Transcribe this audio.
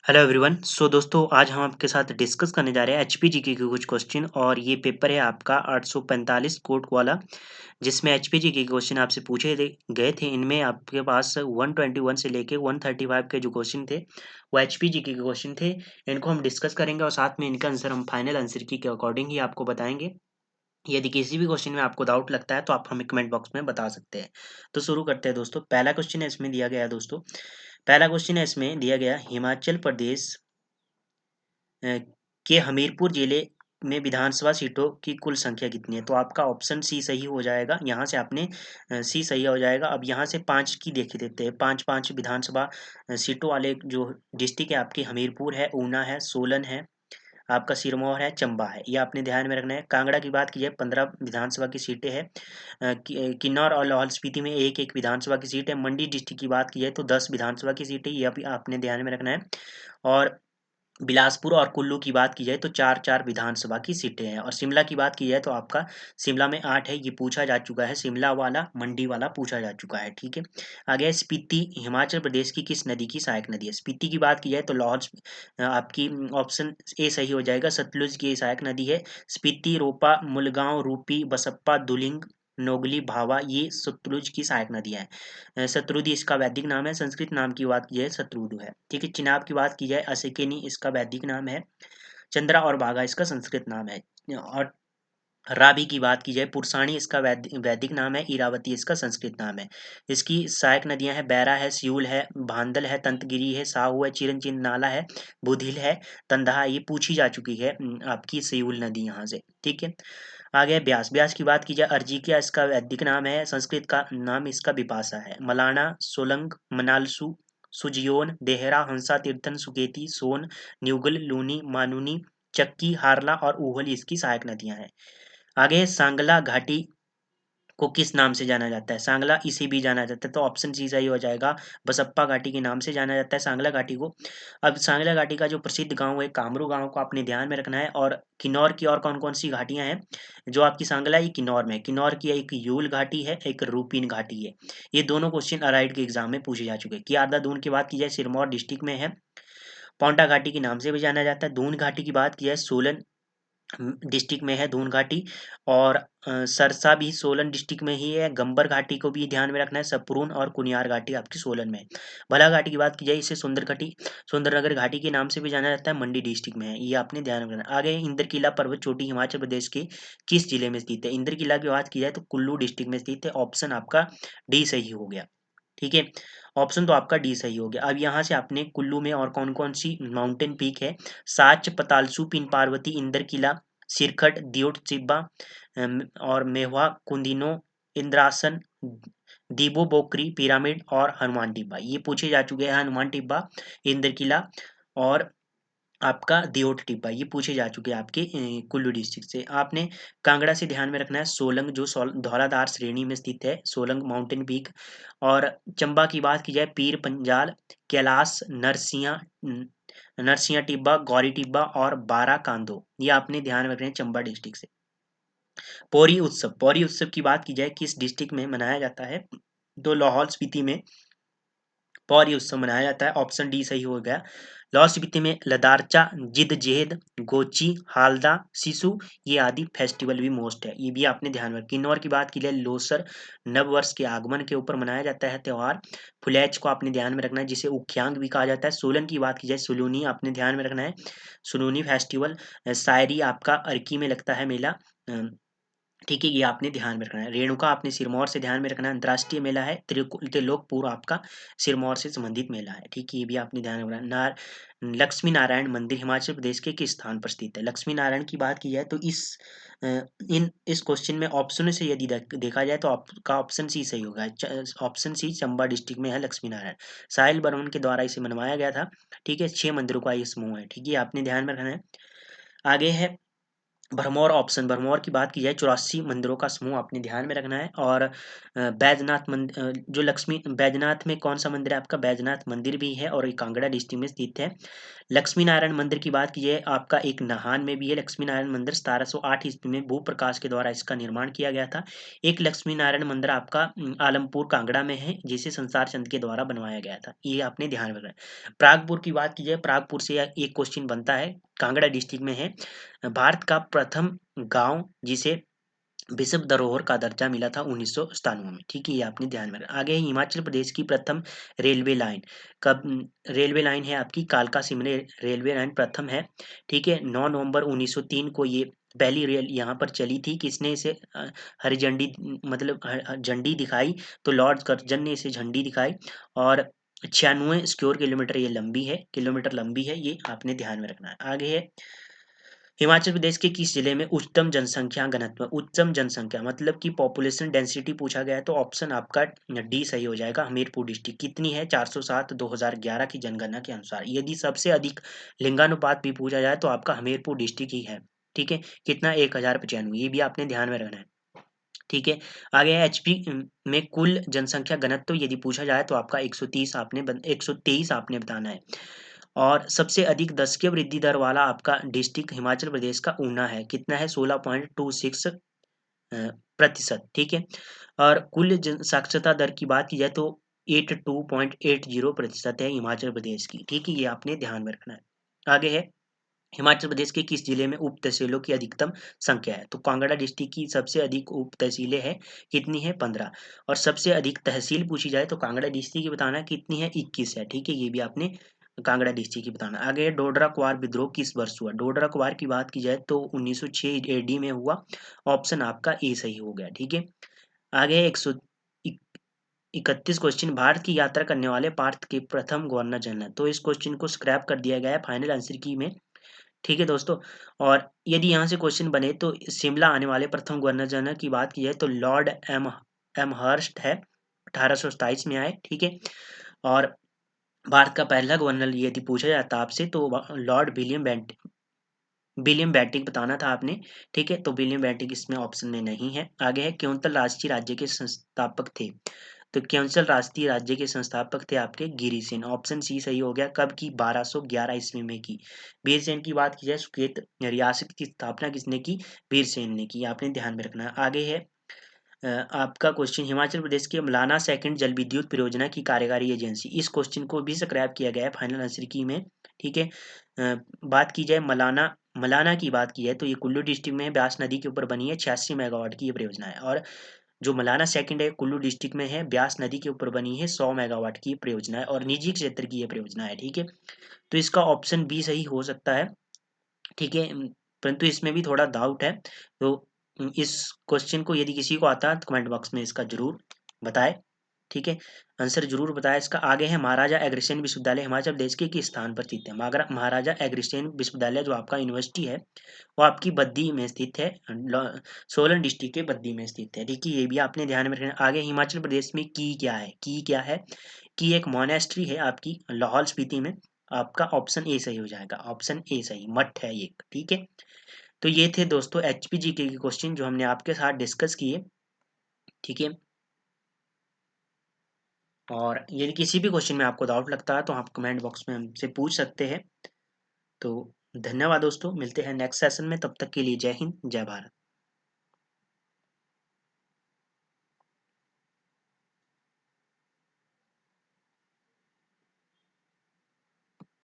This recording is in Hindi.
Hello everyone. दोस्तों आज हम आपके साथ डिस्कस करने जा रहे हैं एचपीजीके के कुछ क्वेश्चन और ये पेपर है आपका 845 कोड वाला जिसमें एचपीजीके के क्वेश्चन आपसे गए थे। इनमें आपके पास 121 से लेके 135 के जो क्वेश्चन थे वो एचपीजीके के क्वेश्चन थे। इनको हम डिस्कस करेंगे और साथ में इनका आंसर हम फाइनल आंसर की के अकॉर्डिंग ही आपको बताएंगे। यदि किसी भी क्वेश्चन में आपको डाउट लगता है तो आप हमें कमेंट बॉक्स में बता सकते हैं। तो शुरू करते हैं दोस्तों। पहला क्वेश्चन है इसमें दिया गया है दोस्तों। पहला क्वेश्चन है इसमें दिया गया हिमाचल प्रदेश अ, के हमीरपुर जिले में विधानसभा सीटों की कुल संख्या कितनी है? तो आपका ऑप्शन सी सही हो जाएगा। यहाँ से आपने सी सही हो जाएगा। अब यहाँ से 5 की देख देते हैं। 5-5 विधानसभा सीटों वाले जो डिस्ट्रिक्ट है आपके हमीरपुर है, ऊना है, सोलन है, आपका सिरमौर है, चंबा है। ये आपने ध्यान में रखना है। कांगड़ा की बात की जाए 15 विधानसभा की सीटें हैं। किन्नौर और लाहौल स्पीति में एक-एक विधानसभा की सीट है। मंडी डिस्ट्रिक्ट की बात की जाए तो 10 विधानसभा की सीटें, ये भी आपने ध्यान में रखना है। और बिलासपुर और कुल्लू की बात की जाए तो 4-4 विधानसभा की सीटें हैं। और शिमला की बात की जाए तो आपका शिमला में 8 है। ये पूछा जा चुका है, शिमला वाला, मंडी वाला पूछा जा चुका है। ठीक है। आगे है स्पीति हिमाचल प्रदेश की किस नदी की सहायक नदी है? स्पीति की बात की जाए तो आपकी ऑप्शन ए सही हो जाएगा। सतलुज की सहायक नदी है। स्पीति, रोपा, मुलगांव, रूपी, बसप्पा, धुलिंग, नोगली, भावा, ये सतलुज की सहायक नदियां हैं। शत्रुधि इसका वैदिक नाम है। संस्कृत नाम की बात की जाए शत्रुधु है। ठीक है। चिनाब की बात की जाए असिकेनी इसका वैदिक नाम है। चंद्रा और बाघा इसका संस्कृत नाम है। और रावी की बात की जाए पुरसाणी इसका वैदिक नाम है। इरावती इसका संस्कृत नाम है। इसकी सहायक नदियां हैं बैरा है, सियूल है, भांदल है, तंतगिरी है, साहू है, चिरंजीन नाला है, बुधिल है, तंदहा। ये पूछी जा चुकी है आपकी सियूल नदी यहाँ से। ठीक है। आगे ब्यास। ब्यास की बात की जाए अर्जिकिया इसका वैदिक नाम है। संस्कृत का नाम इसका बिपाशा है। मलाना, सोलंग, मनालसू, सुजियोन, देहरा, हंसा तीर्थन, सुकेती, सोन, न्यूगल, लूनी, मानुनी, चक्की, हारला और ऊहल इसकी सहायक नदियां हैं। आगे सांगला घाटी को किस नाम से जाना जाता है? सांगला इसे भी जाना जाता है। तो ऑप्शन सी सही हो जाएगा। बसप्पा घाटी के नाम से जाना जाता है सांगला घाटी को। अब सांगला घाटी का जो प्रसिद्ध गांव है कामरू गांव को आपने ध्यान में रखना है। और किन्नौर की और कौन कौन सी घाटियां हैं जो आपकी सांगला ये किन्नौर में है। किन्नौर की एक यूल घाटी है, एक रूपीन घाटी है। ये दोनों क्वेश्चन अराइड के एग्जाम में पूछे जा चुके हैं। कियारदा दून की बात की जाए सिरमौर डिस्ट्रिक्ट में है। पौंटा घाटी के नाम से भी जाना जाता है। दून घाटी की बात की जाए सोलन डिस्ट्रिक्ट में है दून घाटी। और सरसा भी सोलन डिस्ट्रिक्ट में ही है। गंबर घाटी को भी ध्यान में रखना है। सपरून और कुनियार घाटी आपकी सोलन में है। भला घाटी की बात की जाए इसे सुंदरनगर घाटी के नाम से भी जाना जाता है, मंडी डिस्ट्रिक्ट में है। ये आपने ध्यान में रखना है। आगे इंद्रकिला पर्वत चोटी हिमाचल प्रदेश के किस जिले में स्थित है? इंद्रकिला की बात की जाए तो कुल्लू डिस्ट्रिक्ट में स्थित है। ऑप्शन आपका डी सही हो गया। ठीक है। ऑप्शन तो आपका डी सही हो गया। अब यहाँ से आपने कुल्लू में और कौन कौन सी माउंटेन पीक है? साच, पतालसू, पिन पार्वती, इंदर किला, सिरखट, दियोट चिब्बा, और मेहवा, कुंदिनो, इंद्रासन, दीबो बोकरी, पिरामिड और हनुमान टिब्बा। ये पूछे जा चुके हैं। हनुमान टिब्बा, इंदर किला और आपका दियोट टिब्बा, ये पूछे जा चुके हैं आपके कुल्लू डिस्ट्रिक्ट से। आपने कांगड़ा से ध्यान में रखना है सोलंग जो धौलाधार श्रेणी में स्थित है, सोलंग माउंटेन पीक। और चंबा की बात की जाए पीर पंजाल, कैलाश, नरसिंह टिब्बा, गौरी टिब्बा और बारा कांदो, ये आपने ध्यान में रखना है चंबा डिस्ट्रिक्ट से। पौरी उत्सव। पौरी उत्सव की बात की जाए किस डिस्ट्रिक्ट में मनाया जाता है? तो लाहौल स्पीति में पौरी उत्सव मनाया जाता है। ऑप्शन डी सही हो गया। लाहौल स्पीति में लदारचा, जिद जेहद, गोची, हालदा, सिसु, ये आदि फेस्टिवल भी मोस्ट है। ये भी आपने ध्यान में। किन्नौर की बात की जाए लोसर नव वर्ष के आगमन के ऊपर मनाया जाता है त्यौहार। फुलैच को आपने ध्यान में रखना है जिसे उख्यांग भी कहा जाता है। सोलन की बात की जाए सुलूनी आपने ध्यान में रखना है। सुलूनी फेस्टिवल। शायरी आपका अर्की में लगता है मेला। ठीक है। ये आपने ध्यान में रखना है। रेणुका आपने सिरमौर से ध्यान में रखना है। अंतर्राष्ट्रीय मेला है। त्रिलोकपुर आपका सिरमौर से संबंधित मेला है। ठीक है। ये भी आपने ध्यान में रखना है। लक्ष्मी नारायण मंदिर हिमाचल प्रदेश के किस स्थान पर स्थित है? लक्ष्मी नारायण की बात की जाए तो इस क्वेश्चन में ऑप्शन से यदि देखा जाए तो आपका ऑप्शन सी सही होगा। ऑप्शन सी चंबा डिस्ट्रिक्ट में है लक्ष्मी नारायण। साहिल बर्मन के द्वारा इसे बनवाया गया था। ठीक है। 6 मंदिरों का ये समूह है। ठीक है। आपने ध्यान में रखना है। आगे है भरमौर ऑप्शन, भरमौर की बात की जाए 84 मंदिरों का समूह आपने ध्यान में रखना है। और बैजनाथ मंदिर, जो लक्ष्मी बैजनाथ में कौन सा मंदिर है आपका, बैजनाथ मंदिर भी है और ये कांगड़ा डिस्ट्रिक्ट में स्थित है। लक्ष्मी नारायण मंदिर की बात की जाए आपका एक नाहन में भी है लक्ष्मी नारायण मंदिर, 1708 ईस्वी में भू प्रकाश के द्वारा इसका निर्माण किया गया था। एक लक्ष्मी नारायण मंदिर आपका आलमपुर कांगड़ा में है, जिसे संसार चंद के द्वारा बनवाया गया था, ये आपने ध्यान में रखना है। प्रागपुर की बात की जाए, प्रागपुर से एक क्वेश्चन बनता है, कांगड़ा डिस्ट्रिक्ट में है। भारत का प्रथम गांव जिसे विश्व धरोहर का दर्जा मिला था 1997 में, ठीक है, ये आपने ध्यान में रखना। आगे है हिमाचल प्रदेश की प्रथम रेलवे लाइन, कब रेलवे लाइन है आपकी, कालका शिमले रेलवे लाइन प्रथम है, ठीक है। 9 नवंबर 1903 को ये पहली रेल यहाँ पर चली थी। किसने इसे हरी झंडी, मतलब झंडी दिखाई, तो लॉर्ड कर्जन ने इसे झंडी दिखाई। और 96 स्क्वायर किलोमीटर ये लंबी है, किलोमीटर लंबी है, ये आपने ध्यान में रखना है। आगे है हिमाचल प्रदेश के किस जिले में उच्चतम जनसंख्या घनत्व, उच्चतम जनसंख्या मतलब कि पॉपुलेशन डेंसिटी पूछा गया है, तो ऑप्शन आपका डी सही हो जाएगा। हमीरपुर डिस्ट्रिक्ट कितनी है, 407 2011 की जनगणना के अनुसार। यदि सबसे अधिक लिंगानुपात भी पूछा जाए तो आपका हमीरपुर डिस्ट्रिक्ट ही है, ठीक है। कितना, 1095, ये भी आपने ध्यान में रखना है, ठीक है। आगे है एचपी में कुल जनसंख्या घनत्व यदि पूछा जाए तो आपका 123 आपने बताना है। और सबसे अधिक दशकीय वृद्धि दर वाला आपका डिस्ट्रिक्ट हिमाचल प्रदेश का ऊना है, कितना है, 16.26 प्रतिशत, ठीक है। और कुल जन साक्षरता दर की बात की जाए तो 82.80% है हिमाचल प्रदेश की, ठीक है, ये आपने ध्यान में रखना है। आगे है हिमाचल प्रदेश के किस जिले में उप तहसीलों की अधिकतम संख्या है, तो कांगड़ा डिस्ट्रिक्ट की सबसे अधिक उप तहसीलें हैं, कितनी है, 15। और सबसे अधिक तहसील पूछी जाए तो कांगड़ा डिस्ट्रिक्ट की बताना है, कितनी है, 21 है, ठीक है, ये भी आपने कांगड़ा डिस्ट्रिक्ट की बताना। आगे है डोडरा क्वार विद्रोह किस वर्ष हुआ, डोडरा क्वार की बात की जाए तो 1906 एडी में हुआ, ऑप्शन आपका ए सही हो गया, ठीक है। आगे है 131 क्वेश्चन, भारत की यात्रा करने वाले भारत के प्रथम गवर्नर जनरल, तो इस क्वेश्चन को स्क्रैप कर दिया गया है फाइनल आंसर की में, ठीक है दोस्तों। और यदि यहाँ से क्वेश्चन बने तो शिमला आने वाले प्रथम गवर्नर जनरल की बात की जाए तो लॉर्ड एम हर्स्ट है, 1827 में आए, ठीक है। और भारत का पहला गवर्नर यदि पूछा जाता आपसे तो लॉर्ड विलियम बेंटिक बताना था आपने, ठीक है, तो विलियम बेंटिक इसमें ऑप्शन में नहीं है। आगे है क्योंतल राष्ट्रीय राज्य के संस्थापक थे, तो क्योंसल राष्ट्रीय राज्य के संस्थापक थे आपके गिरिसेन, ऑप्शन सी सही हो गया। कब की, 1211 ईस्वी में की। वीरसेन की बात की जाए सुकेत रियासत की स्थापना किसने की, वीरसेन ने की, आपने ध्यान में रखना है। आगे है आपका क्वेश्चन, हिमाचल प्रदेश के मलाना सेकंड जल विद्युत परियोजना की कार्यकारी एजेंसी, इस क्वेश्चन को भी स्क्रैप किया गया है फाइनल आंसर की में, ठीक है। बात की जाए मलाना मलाना की बात की है तो ये कुल्लू डिस्ट्रिक्ट में है, ब्यास नदी के ऊपर बनी है, 86 मेगावाट की ये परियोजना है। और जो मलाना सेकंड है कुल्लू डिस्ट्रिक्ट में है, ब्यास नदी के ऊपर बनी है, 100 मेगावाट की परियोजना है और निजी क्षेत्र की ये परियोजना है, ठीक है। तो इसका ऑप्शन बी सही हो सकता है, ठीक है। परंतु इसमें भी थोड़ा डाउट है, तो इस क्वेश्चन को यदि किसी को आता है तो कमेंट बॉक्स में इसका जरूर बताए, ठीक है, आंसर जरूर बताए इसका। आगे है महाराजा एग्रीसेन विश्वविद्यालय हिमाचल प्रदेश के किस स्थान पर स्थित है, महाराजा एग्रीसेन विश्वविद्यालय जो आपका यूनिवर्सिटी है वो आपकी बद्दी में स्थित है, सोलन डिस्ट्रिक्ट के बद्दी में स्थित है, ठीक है, ये भी आपने ध्यान में रखना। आगे हिमाचल प्रदेश में की क्या है, की क्या है, की एक मोनेस्ट्री है आपकी लाहौल स्पीति में, आपका ऑप्शन ए सही हो जाएगा, ऑप्शन ए सही, मठ है एक, ठीक है। तो ये थे दोस्तों एचपीजीके के क्वेश्चन जो हमने आपके साथ डिस्कस किए, ठीक है। और यदि किसी भी क्वेश्चन में आपको डाउट लगता है तो आप कमेंट बॉक्स में हमसे पूछ सकते हैं। तो धन्यवाद दोस्तों, मिलते हैं नेक्स्ट सेशन में, तब तक के लिए जय हिंद जय भारत।